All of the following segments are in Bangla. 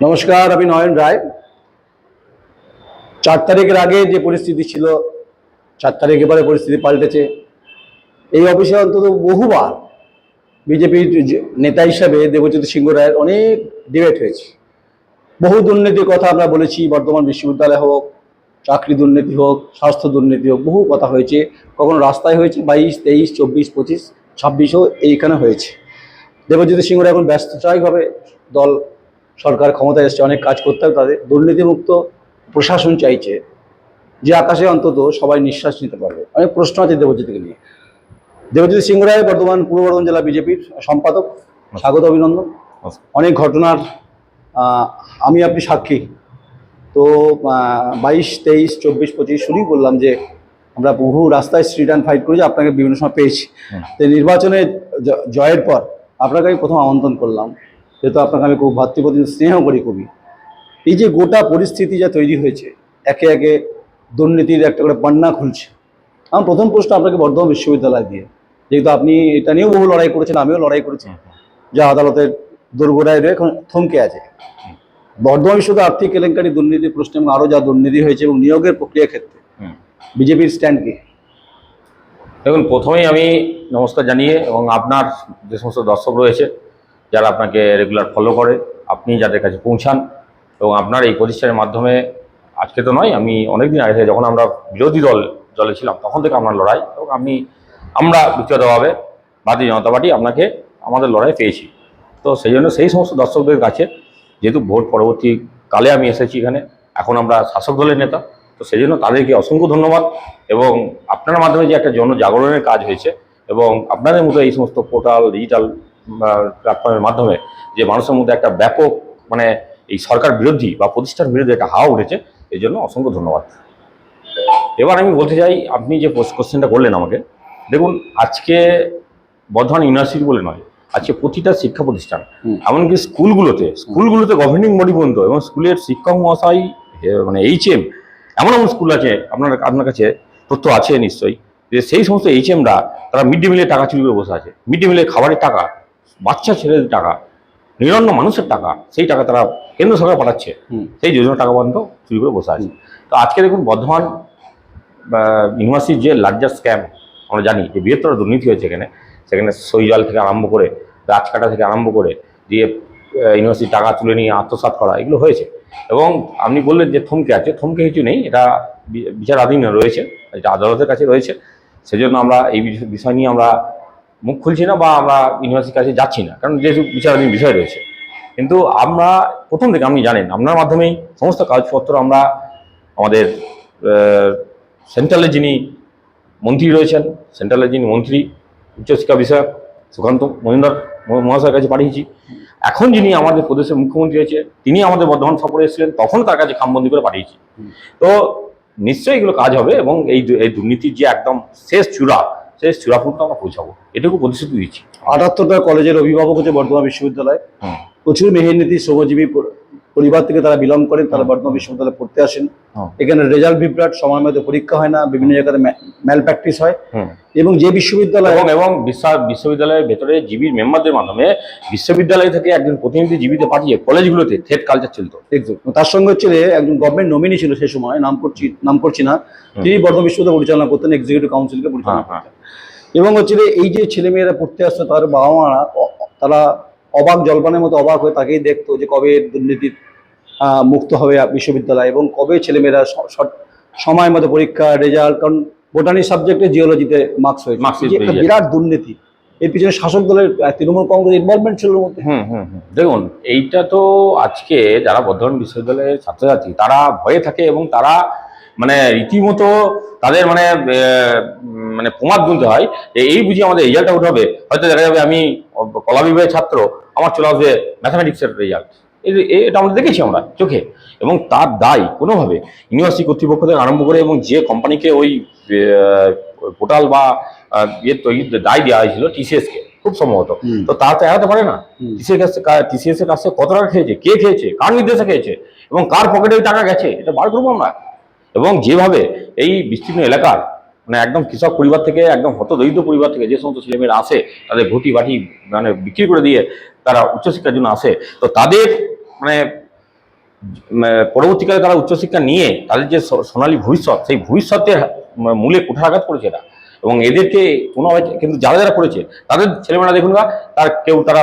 নমস্কার, আমি নয়ন রায়। 4 তারিখের আগে যে পরিস্থিতি ছিল, 4 তারিখ এবারে পরিস্থিতি পাল্টেছে। এই অফিসে অন্তত বহুবার বিজেপির নেতা হিসাবে দেবজ্যোতি সিংহ রায়ের অনেক ডিবেট হয়েছে। বহু দুর্নীতির কথা আমরা বলেছি, বর্ধমান বিশ্ববিদ্যালয় হোক, চাকরি দুর্নীতি হোক, স্বাস্থ্য দুর্নীতি হোক, বহু কথা হয়েছে। কখনো রাস্তায় হয়েছে, 22, 23, 24, 25, 26ও এইখানে হয়েছে। দেবজ্যোতি সিংহ রায় এখন ব্যস্ততায়ভাবে দল সরকার ক্ষমতায় এসছে, অনেক কাজ করতে হবে তাদের। দুর্নীতিমুক্ত প্রশাসন চাইছে, যে আকাশে অন্তত সবাই নিঃশ্বাস নিতে পারবে। অনেক প্রশ্ন আছে দেবজ্যোতিকে নিয়ে। দেবজ্যোতি সিংহ রায় বর্তমান পূর্ব বর্ধমান জেলা বিজেপির সম্পাদক। স্বাগত, অভিনন্দন। অনেক ঘটনার আমি আপনি সাক্ষী। তো 22, 23, 24, 25 শুরুই বললাম যে আমরা বহু রাস্তায় স্ট্রিট অ্যান্ড ফাইট করেছি, আপনাকে বিভিন্ন সময় পেয়েছি। তো নির্বাচনে জয়ের পর আপনাকে আমি প্রথম আমন্ত্রণ করলাম, যেহেতু আপনাকে আমি খুব ভাতৃপ্রতি স্নেহ করি খুবই। এই যে গোটা পরিস্থিতি যা তৈরি হয়েছে, একে একে দুর্নীতির একটা করে বন্যা খুলছে। আমার প্রথম প্রশ্ন আপনাকে বর্ধমান বিশ্ববিদ্যালয় দিয়ে, যেহেতু আপনি এটা নিয়েও বহু লড়াই করেছেন, আমিও লড়াই করেছি, যা আদালতের দোরগোড়ায় রয়ে এখন থমকে আছে। বর্ধমান বিশ্ববিদ্যালয় আর্থিক কেলেঙ্কারি, দুর্নীতির প্রশ্ন এবং আরও যা দুর্নীতি হয়েছে এবং নিয়োগের প্রক্রিয়া ক্ষেত্রে বিজেপির স্ট্যান্ড কি? দেখুন, প্রথমেই আমি নমস্কার জানিয়ে এবং আপনার যে সমস্ত দর্শক রয়েছে যারা আপনাকে রেগুলার ফলো করে, আপনি যাদের কাছে পৌঁছান এবং আপনার এই প্রতিষ্ঠানের মাধ্যমে, আজকে তো নয়, আমি অনেকদিন আগে থেকে, যখন আমরা বিরোধী দলে ছিলাম তখন থেকে আপনার লড়াই, এবং আমরা ব্যক্তিগতভাবে ভারতীয় জনতা পার্টি আপনাকে আমাদের লড়াই পেয়েছি। তো সেই জন্য সেই সমস্ত দর্শকদের কাছে, যেহেতু ভোট পরবর্তী কালে আমি এসেছি এখানে, এখন আমরা শাসক দলের নেতা, তো সেই জন্য তাদেরকে অসংখ্য ধন্যবাদ। এবং আপনার মাধ্যমে যে একটা জনজাগরণের কাজ হয়েছে, এবং আপনাদের মতো এই সমস্ত পোর্টাল, ডিজিটাল প্ল্যাটফর্মের মাধ্যমে যে মানুষের মধ্যে একটা ব্যাপক এই সরকার বিরোধী বা প্রতিষ্ঠান বিরোধী একটা হাওয়া উঠেছে, এই জন্য অসংখ্য ধন্যবাদ। এবার আমি বলতে চাই, আপনি যে কোশ্চেনটা করলেন আমাকে, দেখুন, আজকে বর্ধমান ইউনিভার্সিটি বলে নয়, আজকে প্রতিটা শিক্ষা প্রতিষ্ঠান, এমনকি স্কুলগুলোতে গভর্নিং বডি পর্যন্ত এবং স্কুলের শিক্ষক মহাশয়, HM, এমন স্কুল আছে, আপনার কাছে তথ্য আছে নিশ্চয়ই, যে সেই সমস্ত HMরা তারা মিড ডে মিলের টাকা চুরি করে বসে আছে। মিড ডে মিলের খাবারের টাকা, বাচ্চা ছেলেদের টাকা, নিরন্ন মানুষের টাকা, সেই টাকা তারা কেন্দ্র সরকার পাঠাচ্ছে, সেই যোজনা টাকা পর্যন্ত চুরি করে বসে আছে। তো আজকে দেখুন, বর্ধমান ইউনিভার্সিটির যে লার্জার স্ক্যাম, আমরা জানি যে বৃহত্তর দুর্নীতি হয়েছে সেখানে সই জল থেকে আরম্ভ করে, গাছ কাটা থেকে আরম্ভ করে, দিয়ে ইউনিভার্সিটির টাকা তুলে নিয়ে আত্মসাৎ করা, এগুলো হয়েছে। এবং আপনি বললেন যে থমকে কিছু নেই, এটা বিচারাধীন রয়েছে, এটা আদালতের কাছে রয়েছে। সেজন্য আমরা এই বিষয় নিয়ে আমরা মুখ খুলছি না, বা আমরা ইউনিভার্সিটির কাছে যাচ্ছি না, কারণ যেহেতু বিচারাধীন বিষয় রয়েছে। কিন্তু আমরা প্রথম থেকে, আপনি জানেন, আপনার মাধ্যমেই সমস্ত কাগজপত্র আমরা আমাদের সেন্ট্রালের যিনি মন্ত্রী রয়েছেন, সেন্ট্রালের যিনি মন্ত্রী উচ্চশিক্ষা বিষয়ক সুকান্ত মজুমদার মহাশয়ের কাছে পাঠিয়েছি। এখন যিনি আমাদের প্রদেশের মুখ্যমন্ত্রী হয়েছে, তিনি আমাদের বর্ধমান সফরে এসেছিলেন, তখন তার কাছে খামবন্দি করে পাঠিয়েছি। তো নিশ্চয়ই এগুলো কাজ হবে, এবং এই দুর্নীতির যে একদম শেষ চূড়া পর্যন্ত আমরা পৌঁছাবো, এটুকু প্রতিশ্রুতি দিচ্ছি। 78টা কলেজের অভিভাবক হচ্ছে বর্ধমান বিশ্ববিদ্যালয়। প্রচুর মেহনতি শ্রমজীবী পরিবার থেকে তারা বিলং করেন, তারা বর্ধমান বিশ্ববিদ্যালয়ে পড়তে আসেন। এখানে রেজাল্ট বিভ্রাট, সময় মতো পরীক্ষা হয় না, বিভিন্ন জায়গাতে ম্যাল প্র্যাকটিস হয়। এবং যে বিশ্ববিদ্যালয় এবং বিশ্ববিদ্যালয়ের ভেতরে জিবির মেম্বারদের মাধ্যমে বিশ্ববিদ্যালয় থেকে একজন প্রতিনিধি জিবিতে পাঠিয়ে কলেজগুলোতে থ্রেড কালচার চলতো। তার সঙ্গে হচ্ছে একজন গভর্নমেন্ট নমিনি ছিল সেই সময়, নাম করছি না, তিনি বর্ধমান বিশ্ববিদ্যালয় পরিচালনা করতেন, এক্সিকিউটিভ কাউন্সিলকে পরিচালনা করতেন। এবং হচ্ছে এই যে ছেলেমেয়েরা পড়তে আসতো, তার বাবা মারা, তারা অবাক, জলপানের মতো অবাক হয়ে তাকেই দেখতো যে কবে দুর্নীতির মুক্ত হবে বিশ্ববিদ্যালয়, এবং কবে ছেলেমেয়েরা সময় মতো পরীক্ষা, রেজাল্ট। কারণ বোটানি সাবজেক্টে জিওলজিতে মার্কস হয়েছে, একটা বিরাট দুর্নীতি। এর পিছনে শাসক দলের তৃণমূল কংগ্রেস ইনভলভমেন্ট ছিল মধ্যে। দেখুন, এইটা তো আজকে যারা বর্ধমান বিশ্ববিদ্যালয়ের ছাত্রছাত্রী, তারা ভয়ে থাকে, এবং তারা রীতিমতো তাদের প্রমাদ গুনতে হয় যে এই বুঝি আমাদের রেজাল্টটা উঠাবে। হয়তো দেখা যাবে আমি কলা বিভাগের ছাত্র, আমার চলে আসবে ম্যাথামেটিক্সের রেজাল্ট। এটা আমরা দেখেছি আমরা চোখে, এবং তার দায় কোনোভাবে ইউনিভার্সিটি কর্তৃপক্ষ থেকে আরম্ভ করে, এবং যে কোম্পানিকে ওই পোর্টাল বা দায় দেওয়া হয়েছিল TCS-কে খুব সম্ভবত, তো তা তো এড়াতে পারে না। TCS এর কাছে কত টাকা খেয়েছে, কে খেয়েছে, কার নির্দেশে খেয়েছে, এবং কার পকেটে ওই টাকা গেছে, এটা বার করবো আমরা। এবং যেভাবে এই বিস্তীর্ণ এলাকার একদম কৃষক পরিবার থেকে, একদম হতদরিদ্র পরিবার থেকে যে সমস্ত ছেলেমেয়েরা আসে, তাদের ঘটি বাটি বিক্রি করে দিয়ে তারা উচ্চশিক্ষার জন্য আসে, তো তাদের পরবর্তীকালে তারা উচ্চশিক্ষা নিয়ে তাদের যে সোনালী ভবিষ্যৎ, সেই ভবিষ্যতের মূলে কুঠারাঘাত করেছে এরা। এবং এদেরকে কোনোভাবে, কিন্তু যারা যারা করেছে তাদের ছেলেমেয়েরা দেখুন না, তারা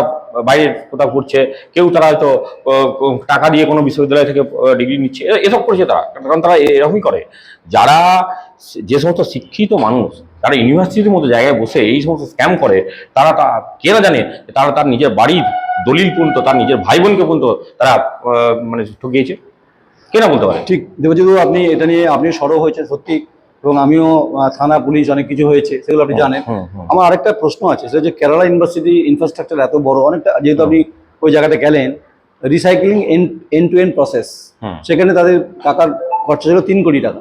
বাইরে কোথাও পড়ছে, কেউ তারা হয়তো টাকা দিয়ে কোনো বিশ্ববিদ্যালয় থেকে ডিগ্রি নিচ্ছে, এসব করেছে তারা, কারণ তারা এরকমই করে। যারা যে সমস্ত শিক্ষিত মানুষ তারা ইউনিভার্সিটির মতো জায়গায় বসে এই সমস্ত স্ক্যাম করে, তারা কে না জানে তারা তার নিজের বাড়ির দলিল পর্যন্ত, তার নিজের ভাই বোনকে পর্যন্ত তারা মানে ঠকিয়েছে, কে না বলতে পারে। ঠিক দেবজিৎ, আপনি এটা নিয়ে আপনি সরব হয়েছেন সত্যি, এবং আমিও থানা পুলিশ অনেক কিছু হয়েছে সেগুলো আপনি জানেন। আমার আরেকটা প্রশ্ন আছে, সেটা যে কেরালা ইউনিভার্সিটি ইনফ্রাস্ট্রাকচার এত বড়, অনেকটা, যেহেতু আপনি ওই জায়গাটা গেলেন, recycling end to end process, সেখানে তাদের টাকার খরচা ছিল 3 কোটি টাকা।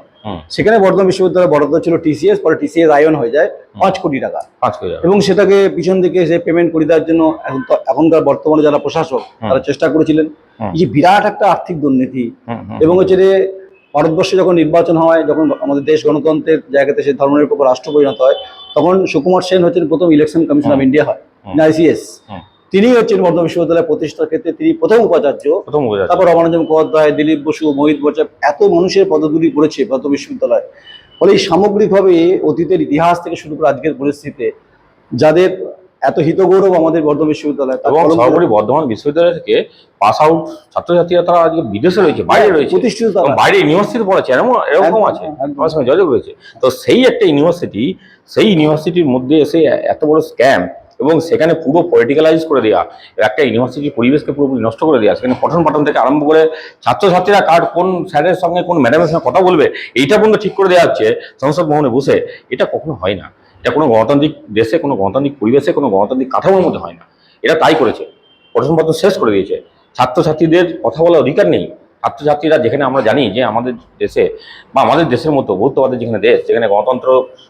সেখানে বর্ধমান বিশ্ববিদ্যালয় বরাদ্দ ছিল টিসিএস, পরে টিসিএস আয়ন হয়ে যায় 5 কোটি টাকা। এবং সেটাকে পিছন দিকে সে পেমেন্ট করে দেওয়ার জন্য এখনকার বর্তমানে যারা প্রশাসক তারা চেষ্টা করেছিলেন। এই যে বিরাট একটা আর্থিক দুর্নীতি, এবং হচ্ছে যে ভারতবর্ষে যখন নির্বাচন হয়, যখন আমাদের দেশ গণতন্ত্রের জায়গাতে সে ধর্মনিরপেক্ষ রাষ্ট্র পরিণত হয়, তখন সুকুমার সেন হচ্ছেন প্রথম ইলেকশন কমিশন অফ ইন্ডিয়া হয়, আইসিএস। তিনি হচ্ছেন বর্ধমান বিশ্ববিদ্যালয় প্রতিষ্ঠার ক্ষেত্রে তিনি প্রথম উপাচার্য। তারপর রমানন্দ মুখোপাধ্যায়, দিলীপ বসু, মোহিত বর্মা, এত মানুষের পদধূলি করেছে বর্ধমান বিশ্ববিদ্যালয়। ফলে এই সামগ্রিকভাবে অতীতের ইতিহাস থেকে শুরু করে আজকের পরিস্থিতিতে যাদের এত হিতগৌরব আমাদের বর্ধমান বিশ্ববিদ্যালয়, এবং সর্বোপরি বর্ধমান বিশ্ববিদ্যালয় থেকে পাস আউট ছাত্রছাত্রীরা তারা আজকে বিদেশে রয়েছে, বাইরে রয়েছে, প্রতিষ্ঠিত, বাইরে ইউনিভার্সিটি পড়াচ্ছে, এরকম আছে, আমার সঙ্গে যোগাযোগ রয়েছে। তো সেই একটা ইউনিভার্সিটি, সেই ইউনিভার্সিটির মধ্যে এসে এত বড় স্ক্যাম, এবং সেখানে পুরো পলিটিক্যালাইজ করে দেওয়া, একটা ইউনিভার্সিটির পরিবেশকে পুরোপুরি নষ্ট করে দেওয়া, সেখানে পঠন পাঠন থেকে আরম্ভ করে ছাত্রছাত্রীরা কোন স্যারের সঙ্গে কোন ম্যাডামের সঙ্গে কথা বলবে এইটা পর্যন্ত ঠিক করে দেওয়া হচ্ছে সংসদ ভবনে বসে। এটা কখনো হয় না, এটা কোনো গণতান্ত্রিক দেশে, কোনো গণতান্ত্রিক পরিবেশে, কোনো গণতান্ত্রিক কাঠামোর মধ্যে হয় না। এটা তাই করেছে, পঠন পাঠন শেষ করে দিয়েছে, ছাত্রছাত্রীদের কথা বলার অধিকার নেই। ছাত্রছাত্রীরা, যেখানে আমরা জানি যে আমাদের দেশে বা আমাদের দেশের মতো বহুত্ববাদের যেখানে দেশ, যেখানে গণতন্ত্র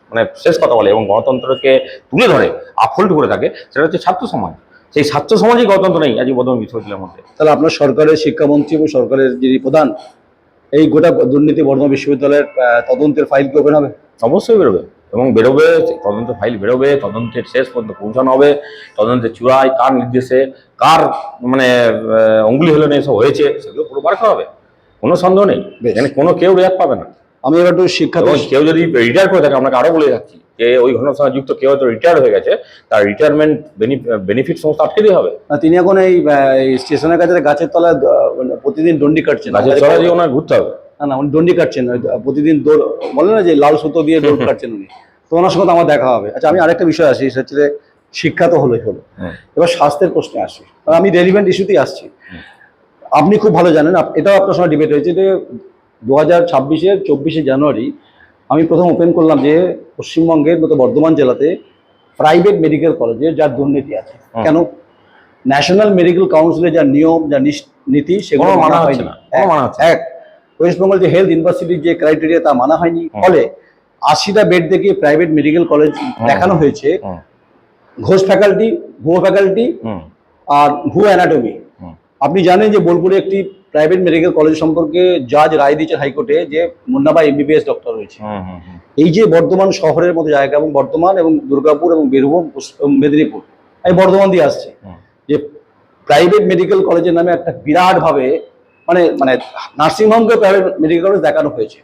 মানে শেষ কথা বলে এবং গণতন্ত্রকে তুলে ধরে আপহোল্ড করে থাকে, সেটা হচ্ছে ছাত্র সমাজ। সেই ছাত্র সমাজই গণতন্ত্র নেই আজ বর্ধমান বিশ্ববিদ্যালয়ের মধ্যে। তাহলে আপনার সরকারের শিক্ষামন্ত্রী এবং সরকারের যিনি প্রধান, এই গোটা দুর্নীতি বর্ধমান বিশ্ববিদ্যালয়ের তদন্তের ফাইল কি ওপেন হবে? অবশ্যই বেরোবে, এবং বেরোবে, তদন্তের ফাইল বেরোবে, তদন্তের শেষ পর্যন্ত পৌঁছানো হবে, তদন্তের চূড়ায় কার নির্দেশে, কার মানে অঙ্গুলি হেলনে এসব হয়েছে, সেগুলো পুরো বার করা হবে, কোনো সন্দেহ নেই, এখানে কোনো কেউ রেয়াত পাবে না। আমি এবার একটু শিক্ষা, কেউ যদি রিটায়ার করে থাকে, আপনাকে আরো বলে যাচ্ছি যে ওই ঘটনার সঙ্গে যুক্ত কেউ হয়তো রিটায়ার হয়ে গেছে, তার রিটায়ারমেন্ট বেনিফিট সমস্ত আটকে দিয়ে হবে। তিনি এখন এই স্টেশনের কাছে গাছের তলায় প্রতিদিন দণ্ডি কাটছেন, গাছের তলায় দিয়ে ওনার ঘুরতে হবে। না, উনি দণ্ডি কাটছেন প্রতিদিন, দৌড় বলে না যে লাল সুতো দিয়ে দৌড় কাটছেন উনি, তো ওনার সঙ্গে আমার দেখা হবে। আচ্ছা, আমি আরেকটা বিষয় আসি, সেটা হচ্ছে শিক্ষা তো হলো, এবার স্বাস্থ্যের প্রশ্নে আসি, আমি রেলিভেন্ট ইস্যুতেই আসছি। আপনি খুব ভালো জানেন, এটাও আপনার সঙ্গে ডিবেট হয়েছে যে 2026-এর 24শে জানুয়ারি আমি প্রথম ওপেন করলাম যে পশ্চিমবঙ্গের মতো বর্ধমান জেলাতে প্রাইভেট মেডিকেল কলেজে যার দুর্নীতি আছে, কেন ন্যাশনাল মেডিকেল কাউন্সিলের যা নিয়ম, যা নীতি, সেগুলো মানা হয়নি। এক, ওয়েস্ট বেঙ্গল যে হেলথ ইউনিভার্সিটির যে ক্রাইটেরিয়া তা মানা হয়নি, ফলে 80টা বেড থেকে প্রাইভেট মেডিকেল কলেজ দেখানো হয়েছে ঘোষ ফ্যাকাল্টি, ভুয়ো ফ্যাকাল্টি আর ভুয়ো অ্যানাটমি। আপনি জানেন যে বোলপুরে একটি প্রাইভেট মেডিকেল কলেজ সম্পর্কে জাজ রায় দিয়েছেন হাইকোর্টে যে মুন্নাভাই এমবিবিএস ডক্টর রয়েছে। এই যে বর্ধমান শহরের মতো জায়গা, এবং বর্ধমান এবং দুর্গাপুর এবং বীরভূম মেদিনীপুর, আমি বর্ধমান দিয়ে আসছি, যে প্রাইভেট মেডিকেল কলেজের নামে একটা বিরাট ভাবে মানে নার্সিংহোমকে প্রাইভেট মেডিকেল কলেজ দেখানো হয়েছে,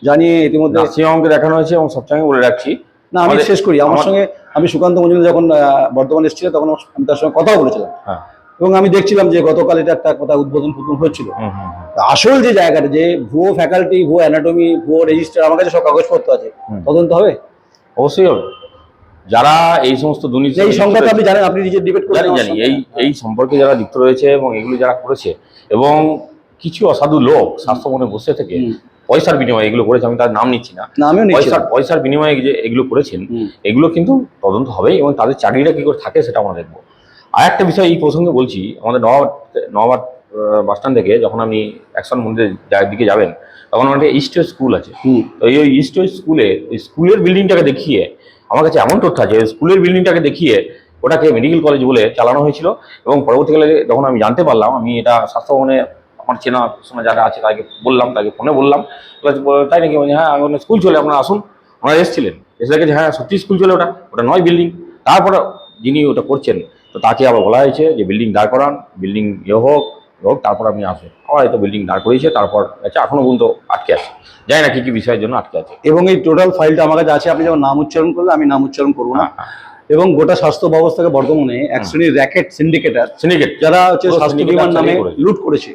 জানিয়ে ইতিমধ্যে নার্সিংহোমকে দেখানো হয়েছে। এবং সবসময় বলে রাখছি, না আমি শেষ করি, আমার সঙ্গে আমি সুকান্ত মজুমদার যখন বর্ধমান এসেছিল তখন আমি তার সঙ্গে কথাও বলেছিলাম, এবং আমি দেখছিলাম যে গতকাল এটা একটা কথা উদ্বোধন হচ্ছিল। আসল যে জায়গাটা, যে ভুয়ো ফ্যাকাল্টি, ভুয়ো অ্যানাটমি, ভুয়ো রেজিস্টার, আমার কাছে সব কাগজপত্র আছে, তদন্ত হবে, অবশ্যই হবে। যারা এই সমস্ত দুর্নীতি, এই সংখ্যাটা আপনি জানেন, আপনি নিজে ডিবেট করেন, জানি এই সম্পর্কে যারা যুক্ত রয়েছে এবং এগুলো যারা করেছে, এবং কিছু অসাধু লোক স্বাস্থ্য ভবনে বসে থেকে পয়সার বিনিময়ে এগুলো করেছে, আমি তার নাম নিচ্ছি না, পয়সার বিনিময়ে যে এগুলো করেছেন, এগুলো কিন্তু তদন্ত হবে, এবং তাদের চাকরিটা কি করে থাকে সেটা আমরা দেখবো। আর একটা বিষয় এই প্রসঙ্গে বলছি, আমাদের নওয়াবাদ বাসস্ট্যান্ড থেকে যখন আপনি অ্যাকশন মন্দিরের দিকে যাবেন, তখন একটা ইস্ট ওয়েস্ট স্কুল আছে। তো এই ইস্ট ওয়েস্ট স্কুলের বিল্ডিংটাকে দেখিয়ে, আমার কাছে এমন তথ্য আছে, স্কুলের বিল্ডিংটাকে দেখিয়ে ওটাকে মেডিকেল কলেজ বলে চালানো হয়েছিল। এবং পরবর্তীকালে যখন আমি জানতে পারলাম, আমি এটা স্বাস্থ্য ভবনে আমার চেনা শোনা যারা আছে তাকে বললাম, তাকে ফোনে বললাম, তাই নাকি, হ্যাঁ আমি স্কুল চলে, আপনারা আসুন। ওনারা এসেছিলেন, এসে দেখেছে হ্যাঁ সত্যি স্কুল চলে, ওটা নয় বিল্ডিং। তারপরে যিনি ওটা করছেন, তো তাকে আবার বলা হয়েছে যে বিল্ডিং দাঁড় করান, বিল্ডিং হোক, এবং তারপর আপনি আসবেন, আবার হয়তো বিল্ডিং দাঁড় করিয়েছে, তারপর আছে এখনো পর্যন্ত আটকে আছে, জানি না কি কি বিষয়ের জন্য আটকে আছে। এবং এই টোটাল ফাইলটা আমার কাছে আছে, আপনি যেমন নাম উচ্চারণ করলে আমি নাম উচ্চারণ করবো না। এবং গোটা স্বাস্থ্য ব্যবস্থাকে বর্তমানে এক শ্রেণীর র্যাকেট সিন্ডিকেট যারা হচ্ছে পুরো স্বাস্থ্য syndicate বিমার নামে চালিয়ে করেছে। লুট করেছে।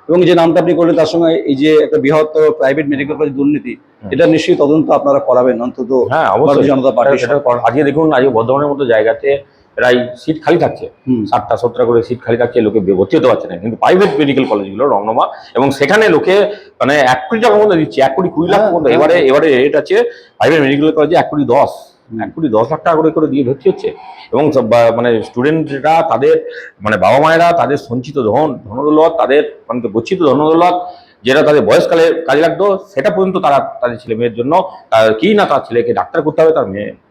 এবং যে নামটা আপনি করলেন তার সঙ্গে এই যে একটা বৃহত্তর প্রাইভেট মেডিকেল কলেজ দুর্নীতি, এটা নিশ্চয়ই তদন্ত আপনারা করাবেন অন্তত হ্যাঁ ভারতীয় অবশ্যই, জনতা পার্টি। সেটা আজকে দেখুন, আজকে বর্ধমানের মতো জায়গাতে প্রায় সিট খালি থাকছে, 60-70 করে সিট খালি থাকছে, লোকে ভর্তি হতে পারছে না। কিন্তু প্রাইভেট মেডিকেল কলেজগুলো রংনমা, এবং সেখানে লোকে মানে 1 কোটি টাকার মধ্যে দিচ্ছে, 1,20,00,000 মধ্যে। এবারে রেট আছে প্রাইভেট মেডিকেল কলেজে 1,10,00,000 টাকা করে দিয়ে ভর্তি হচ্ছে। এবং মানে স্টুডেন্টরা তাদের মানে বাবা মায়েরা তাদের সঞ্চিত ধনদৌলত, তাদের মানে গচ্ছিত ধনদৌলত যেটা তাদের বয়সকালে কাজে লাগতো, সেটা পর্যন্ত তারা তাদের ছেলে মেয়ের জন্য কি না তার ছেলেকে ডাক্তার করতে হবে, তার